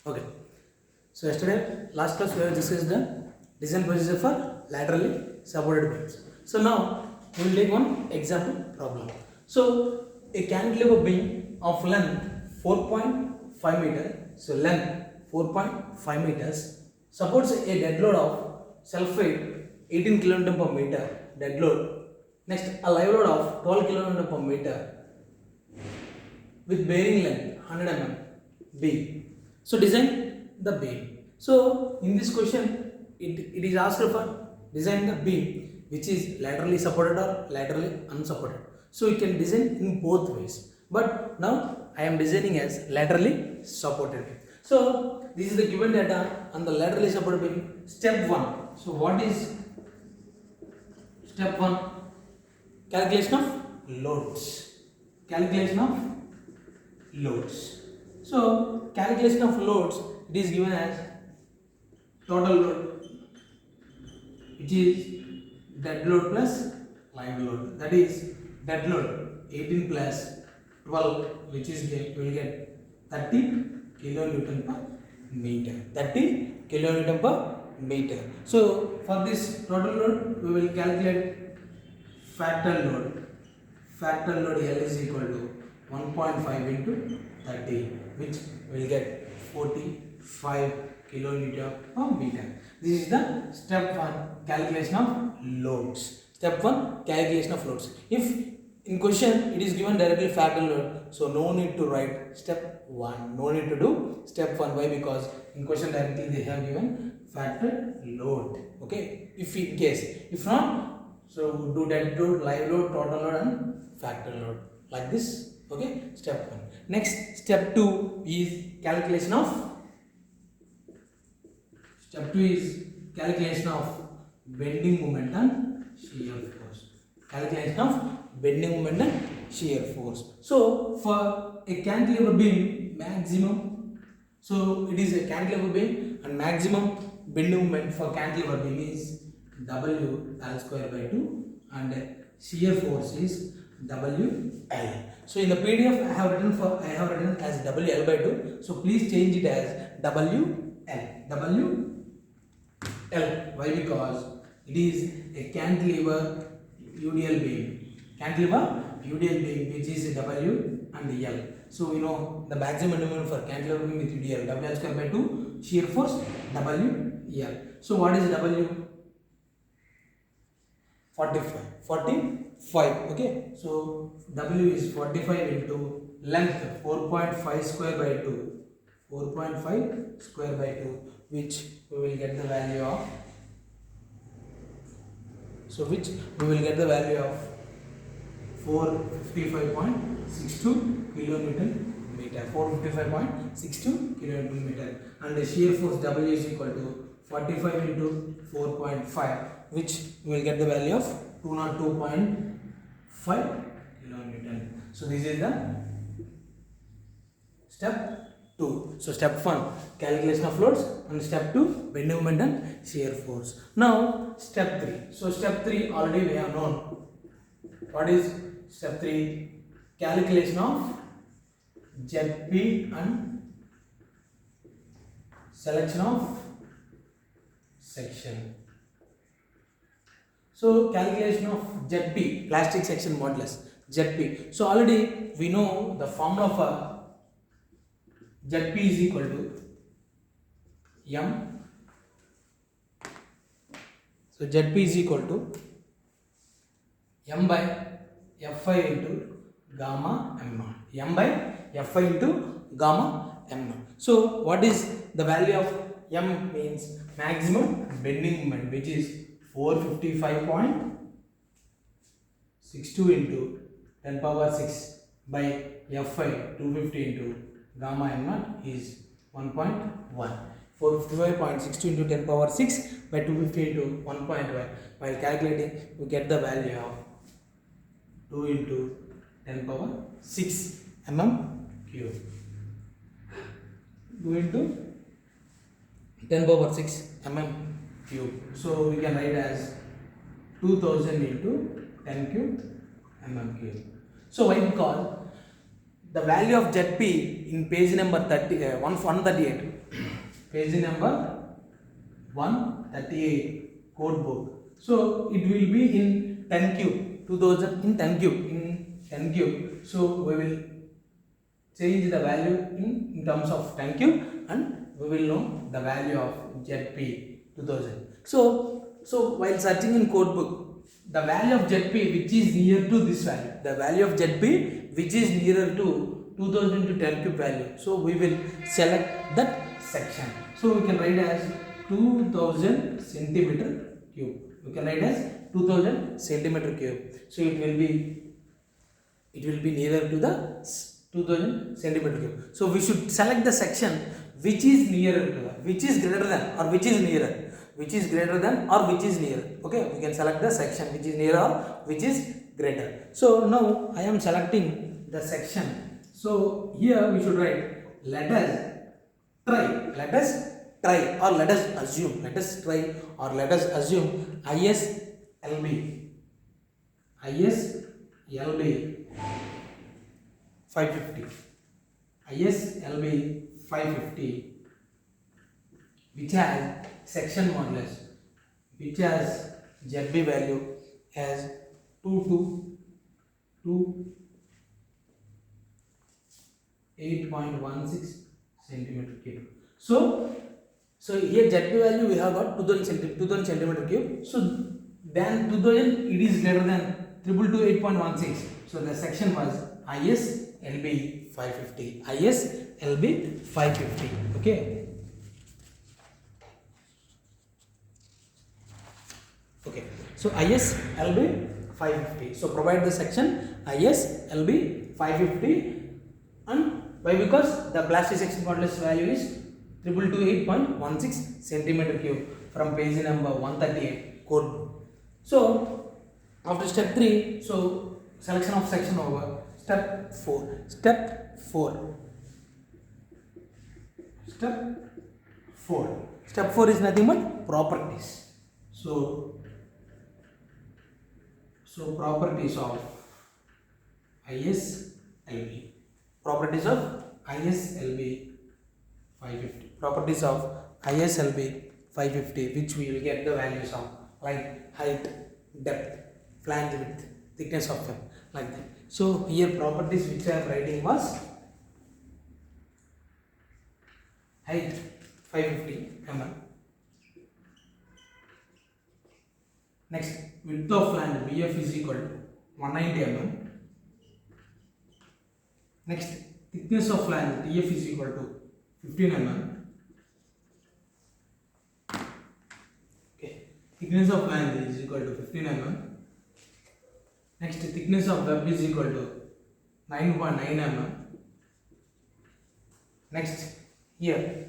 Okay. So yesterday, last class we have discussed the design procedure for laterally supported beams. So now we will take one example problem. So a cantilever beam of length 4.5 meter. So length 4.5 meters supports a dead load of self weight 18 kN per meter dead load. Next, a live load of 12 kN per meter with bearing length 100 mm beam. So design the beam. So in this question, it is asked for design the beam which is laterally supported or laterally unsupported. So you can design in both ways. But now I am designing as laterally supported beam. So this is the given data on the laterally supported beam. Step 1. So what is step 1? Calculation of loads. Calculation of loads. So calculation of loads, it is given as total load, which is dead load plus live load. That is dead load 18 plus 12, which is we will get 30 kilonewton per meter. 30 kilonewton per meter. So for this total load, we will calculate factor load. Factor load L is equal to 1.5 into 30, which will get 45 kilonewton per meter. This is the step 1 calculation of loads. Step 1 calculation of loads. If in question it is given directly factor load, so no need to write step 1. No need to do step 1. Why? Because in question directly they have given factor load. Okay. If in case, if not, so do dead load, live load, total load and factor load like this. Okay. Step 1. Next, step 2 is calculation of bending moment and shear force. Calculation of bending moment and shear force. So for a cantilever beam, maximum, so it is a cantilever beam and maximum bending moment for cantilever beam is W L square by 2 and shear force is WL. So in the PDF I have written as WL by 2. So please change it as WL. Why? Because it is a cantilever UDL beam. Cantilever UDL beam, which is W and L. So we know the maximum moment for cantilever beam with UDL, WL square by 2, shear force WL. So what is W? 45. Okay. So W is 45 into length 4.5 square by 2. 4.5 square by 2, which we will get the value of. So which we will get the value of 455.62 kilonewton meter. 455.62 kilonewton meter. And the shear force W is equal to 45 into 4.5, which we will get the value of 202.5 kilonewton. So this is the step 2. So step 1 calculation of loads and step 2 bending moment and shear force. Now step 3. So step 3 already we have known. What is step 3? Calculation of ZP and selection of section. So calculation of ZP, plastic section modulus, ZP. So already we know the formula for ZP is equal to M. So ZP is equal to M by Fi into gamma m0. M by Fi into gamma m0. So what is the value of M? Means maximum bending moment, which is 455.62 into 10 power 6 by Fi 250 into gamma m0 is 1.1. 455.62 into 10 power 6 by 250 into 1.1. While calculating, we get the value of 2 into 10 power 6 mm cube. 2 into 10 power 6 mm cube. So we can write as 2000 into 10 cube mm cube. So why? Because the value of ZP in page number 138, page number 138 code book. So it will be in 10 cube, 2000 in 10 cube, in 10 cube. So we will change the value in terms of 10 cube and we will know the value of ZP 2000. So while searching in code book, the value of ZP which is near to this value, the value of ZP which is nearer to 2000 into 10 cube value. So we will select that section. So we can write as 2000 centimeter cube. We can write as 2000 centimeter cube. So it will be nearer to the 2000 centimeter cube. So we should select the section which is nearer to the, which is greater than or which is nearer, which is greater than or which is nearer. Okay, we can select the section which is nearer or which is greater. So now I am selecting the section. So here we should write let us try or let us assume ISLB 550, ISLB 550 which has section modulus, which has ZB value as 2 to 8.16 centimeter cube. So here ZB value we have got 2000 centimeter cube. So then 2000 it is greater than 222 8.16. So the section was ISLB 550. ISLB 550. Okay. Okay. So ISLB 550. So provide the section ISLB 550 and why? Because the plastic section modulus value is 222 8.16 centimeter cube from page number 138 code book. So after step 3, so selection of section over. Step 4. Step 4 is nothing but properties. So properties of ISLB. Properties of ISLB 550. Properties of ISLB 550 which we will get the values of like height, depth, flange width, thickness of film, like that. So here properties which I am writing was height 550 mm. Next, width of flange BF is equal to 190 mm. Next, thickness of flange TF is equal to 15 mm. Okay, thickness of flange is equal to 15 mm. Next, thickness of web is equal to 9.9 mm. Next, here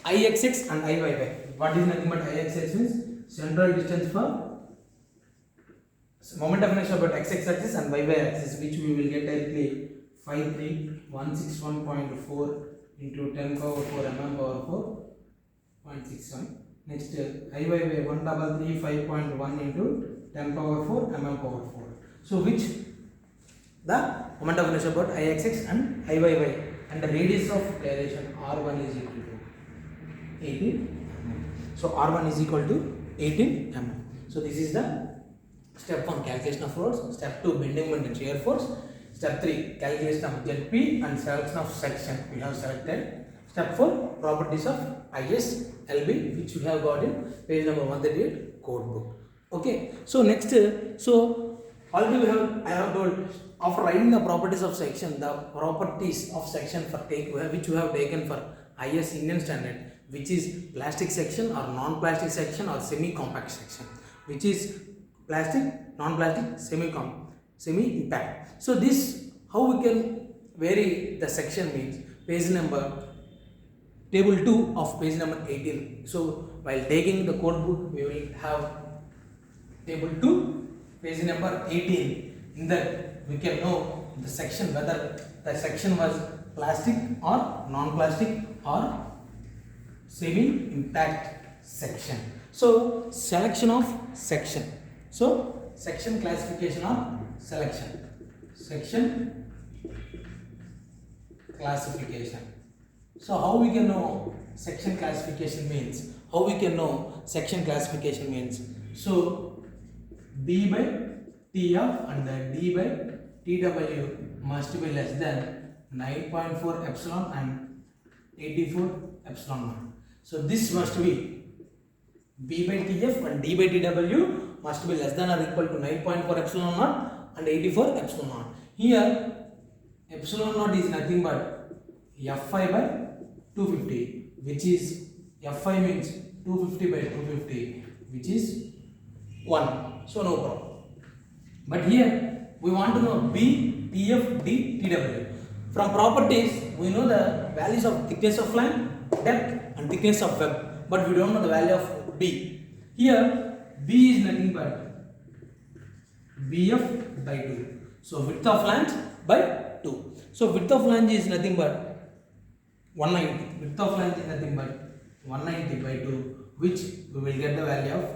IXX and IYY. What is nothing but IXX means central distance for moment of inertia about x axis and y axis, which we will get directly 53161.4 into 10 power 4 mm power 4.61. Next, IYY 1335.1 into 10 power 4 mm power 4. So which the moment of inertia about IXX and IYY and the radius of gyration R1 is equal to 18 mm. So R1 is equal to 18 mm. So this is the step 1, calculation of force. Step 2, bending moment and shear force. Step 3, calculation of ZP and selection of section we have selected. Step 4, properties of ISLB which we have got in page number 138 code book. Okay. So next, so already I have told after writing the properties of section, the properties of section for which we have taken for IS Indian standard, which is plastic section or non-plastic section or semi-compact section, which is plastic, non-plastic, semi-impact. So this how we can vary the section means page number table 2 of page number 18. So while taking the code book we will have table 2 page number 18. In that we can know the section whether the section was plastic or non-plastic or semi-impact section. So selection of section. So section classification or selection. Section classification. So how we can know section classification means? How we can know section classification means? So B by TF and D by TW must be less than 9.4 epsilon and 84 epsilon naught. So this must be B by TF and D by TW must be less than or equal to 9.4 epsilon naught and 84 epsilon naught. Here epsilon naught is nothing but Fi by 250, which is Fi means 250 by 250, which is 1. So no problem. But here we want to know B, TF, D, TW. From properties, we know the values of thickness of line, depth and thickness of web, but we don't know the value of B. Here B is nothing but BF by 2. So width of flange by 2. So width of flange is nothing but 190. Width of flange is nothing but 190 by 2, which we will get the value of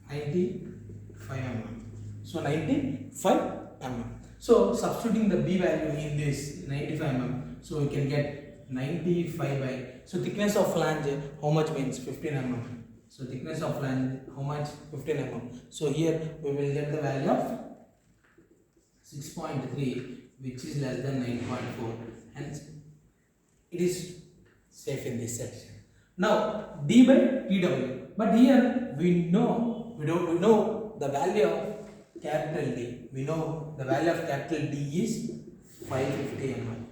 95 mm. So 95 mm. So substituting the B value in this 95 mm, so we can get 95 by, so thickness of flange how much means 15 mm. So thickness of flange how much 15 mm. So here we will get the value of 6.3, which is less than 9.4, hence it is safe in this section. Now D by TW, but here we know the value of capital D. We know the value of capital D is 550 mm,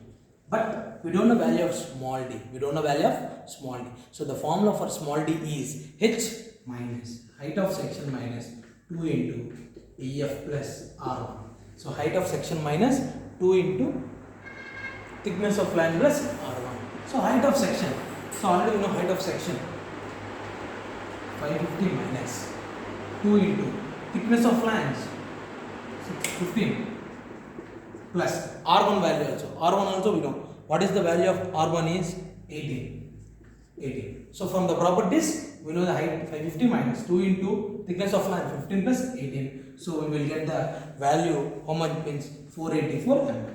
but we don't know value of small d. We don't know value of small d. So the formula for small d is h minus height of section minus 2 into TF plus R1. So height of section minus 2 into thickness of flange plus R1. So height of section. So already we know height of section 550 minus 2 into thickness of flange 15 plus R1 value also. R1 also we know. What is the value of R1 is 18. So from the properties we know the height 550 minus 2 into thickness of flange 15 plus 18. So we will get the value how much means 484 mm.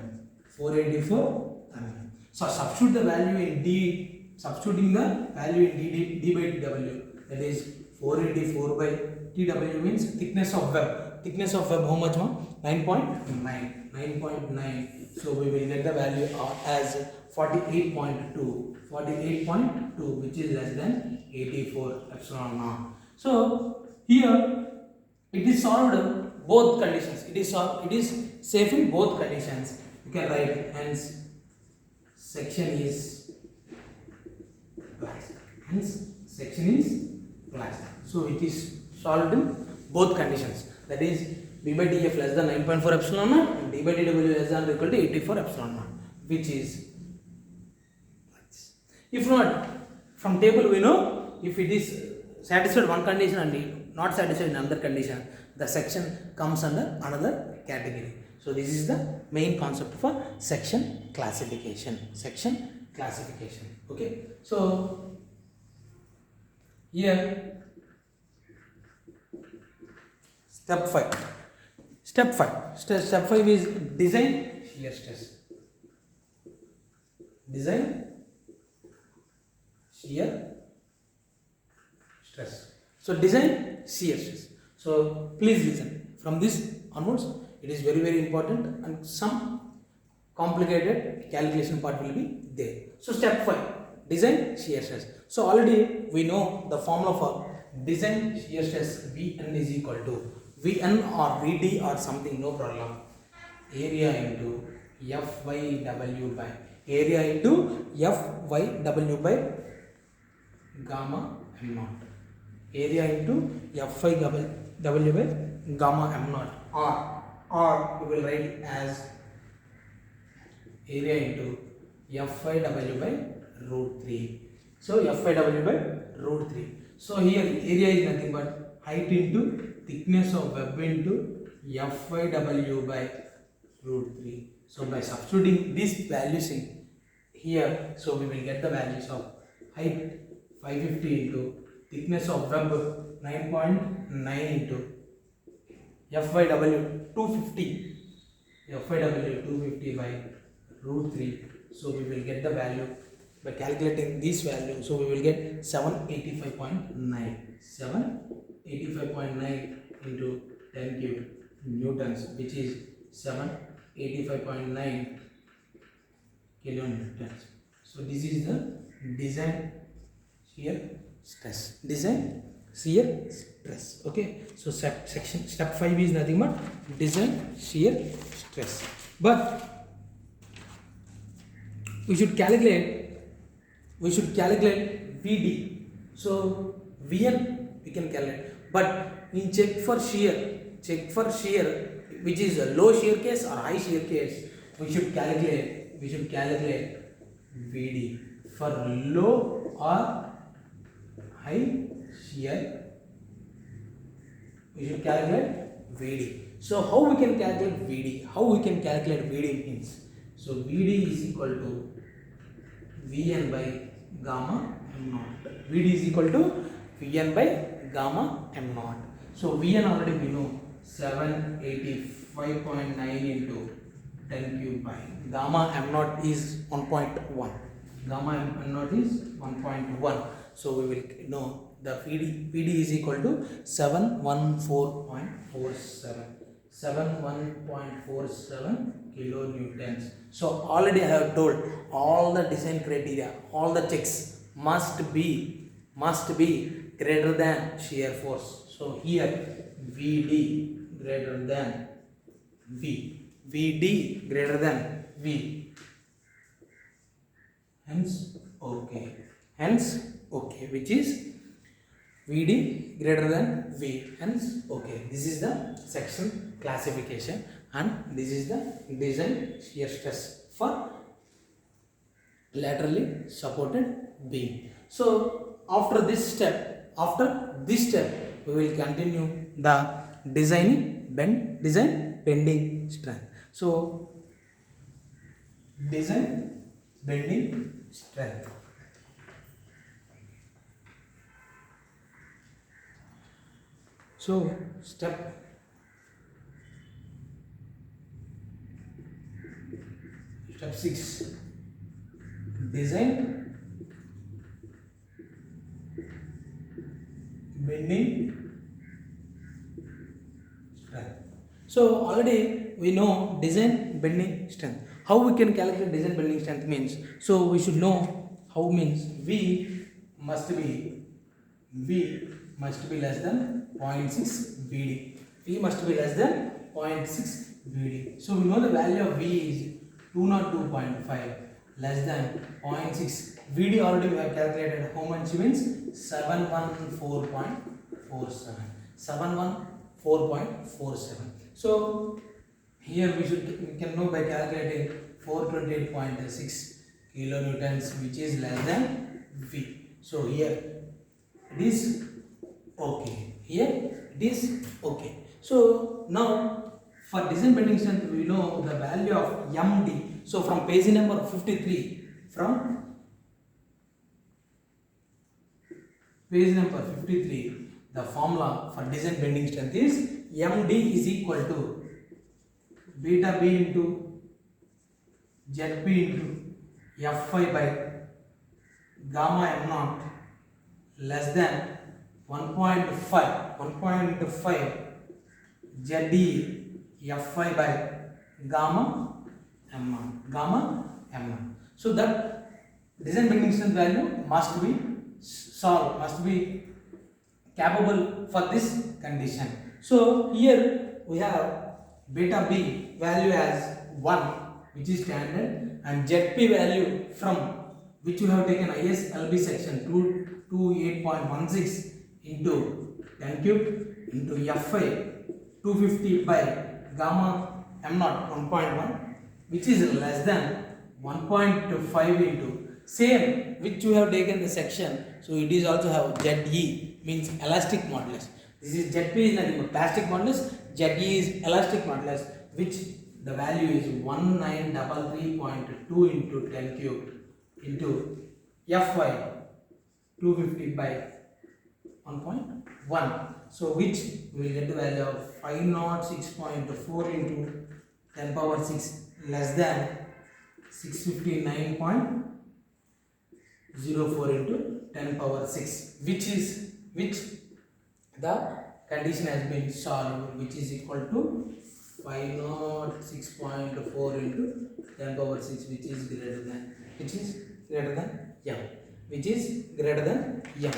484 mm. So substitute the value in D, substituting the value in D by TW, that is 484 by TW means thickness of web. Thickness of web how much? 9.9. So we will get the value as 48.2, which is less than 84 epsilon naught. So here it is solved both conditions. It is safe in both conditions. You can write hence section is plastic. So it is solved in both conditions. That is B by TF less than 9.4 epsilon naught and D by TW less than or equal to 84 epsilon naught, which is like this. If not, from table we know if it is satisfied one condition and not satisfied in another condition, the section comes under another category. So this is the main concept for section classification. Okay. So here Step 5 is design shear stress. So design shear stress. So please listen. From this onwards, it is very, very important and some complicated calculation part will be there. So step 5, design shear stress. So already we know the formula for design shear stress. Vn is equal to Vn or Vd or something, no problem. Area into Fyw by gamma m naught. Area into Fyw by gamma m naught, or we will write it as area into Fyw by root 3. So Fyw by root 3. So here area is nothing but height into thickness of web into Fyw by root 3. So by substituting these values in here, so we will get the values of height 550 into thickness of web 9.9 into Fyw 250 by root 3. So we will get the value by calculating this value. So we will get 785.9. 785.9 into 10 cube newtons, which is 785.9 kilonewtons. So this is the design shear stress. Design shear stress. Okay. So step 5 is nothing but design shear stress. But we should calculate VD. So Vn we can calculate, but in check for shear, which is a low shear case or high shear case, we should calculate VD for low or high shear. We should calculate VD. So how we can calculate VD? Means, so VD is equal to Vn by gamma m naught. VD is equal to Vn by gamma m naught. So Vn already we know 785.9 into 10 cube by gamma m naught is 1.1. So we will know the VD is equal to 711.47 kilonewtons. So already I have told all the design criteria, all the checks must be greater than shear force. So here VD greater than V. Hence okay, which is VD greater than V. Hence okay. This is the section classification, and this is the design shear stress for laterally supported beam. So after this step, we will continue the design bending strength. So design bending strength. So step 6, design bending strength. So already we know design bending strength. How we can calculate design bending strength means, so we should know how means V must be less than 0.6 VD. V must be less than 0.6 VD. So we know the value of V is 202.5, less than 0.6. VD already we have calculated how much means 714.47. So here we can know by calculating 428.6 kilonewtons, which is less than V. So here it is okay. So now for design bending strength we know the value of MD. So from page number 53, the formula for design bending strength is MD is equal to beta B into ZP into Fy by gamma m naught less than 1.5 ZE Fy by gamma m naught. So that design bending strength value must be capable for this condition. So here we have beta B value as 1, which is standard, and ZP value from which you have taken ISLB section 228.16 into 10 cube into Fy 250 by gamma m naught 1.1, which is less than 1.5 into same which you have taken the section. So it is also have ZE means elastic modulus. This is ZP is nothing but plastic modulus, ZE is elastic modulus, which the value is 1933.2 into 10 cube into Fy 250 by 1.1. So which we will get the value of 506.4 into 10 power 6 less than 659.04 into 10 power 6, which the condition has been solved, which is equal to 506.4 into 10 power 6, which is greater than m, which is greater than m.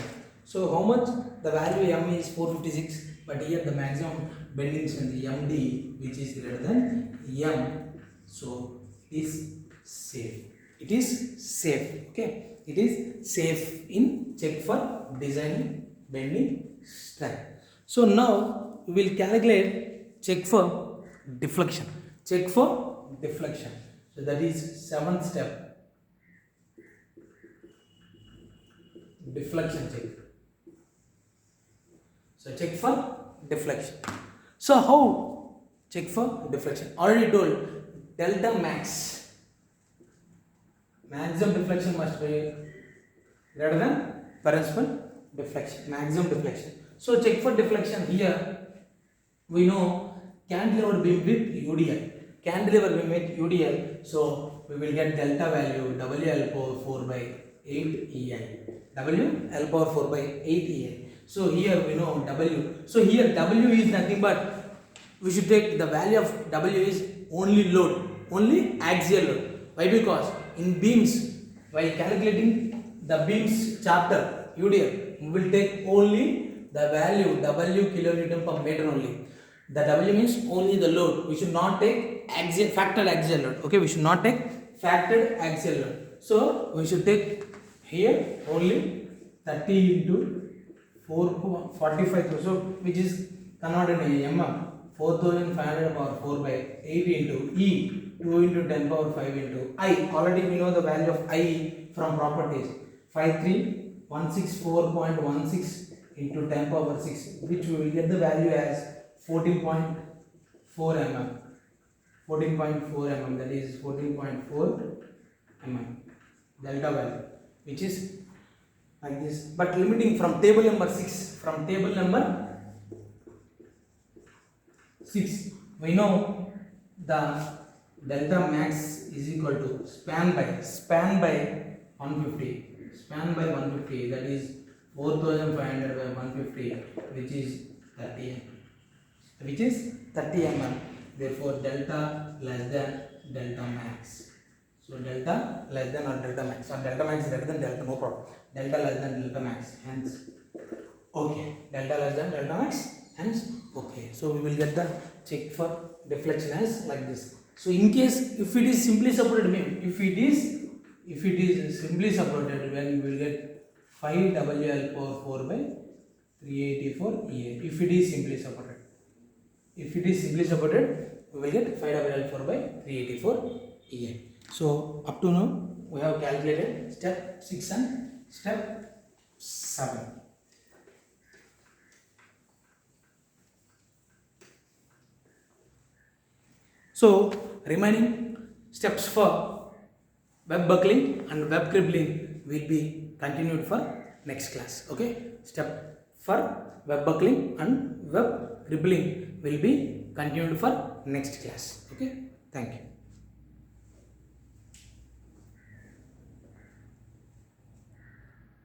So how much? The value m is 456, but here the maximum bending strength md, which is greater than m. So it is safe. It is safe. Okay, it is safe in check for designing bending strength. So now we will calculate check for deflection. Check for deflection. So that is 7th step. Deflection check. So check for deflection. So how check for deflection? Already told, delta max, maximum deflection must be greater than principal deflection, maximum deflection. So check for deflection. Here we know cantilever beam with UDL. Cantilever beam with UDL. So we will get delta value WL power 4 by 8 EI. WL power 4 by 8 EI. So here we know W. So here W is nothing but, we should take the value of W is only load, only axial load. Why? Because in beams, while calculating the beams chapter UDL, we will take only the value W kilonewton per meter only. The W means only the load. We should not take axial, factored axial load. Okay, we should not take factored axial load. So we should take here only 30 into 445, so which is converted in mm, 4500 power 4 by 8 into E, 2 into 10 power 5 into I. Already we know the value of I from properties, 53164.16 into 10 power 6, which we will get the value as 14.4 mm. 14.4 mm, that is 14.4 mm delta value, which is like this. But limiting from table number 6, we know the delta max is equal to span by 150, that is 4500 by 150, which is 30 mm. Therefore delta less than delta max. So delta less than or delta max, or delta max greater than delta, no problem. Delta less than delta max, hence okay. Delta less than delta max, hence okay. So we will get the check for deflection as like this. So in case if it is simply supported beam, if it is simply supported, when we will get 5 WL power 4 by 384 EA. If it is simply supported, we will get 5 WL 4 by 384 EA. So up to now we have calculated step 6 and step 7. So remaining steps for web buckling and web crippling will be continued for next class. Okay, step for web buckling and web crippling will be continued for next class. Okay, thank you.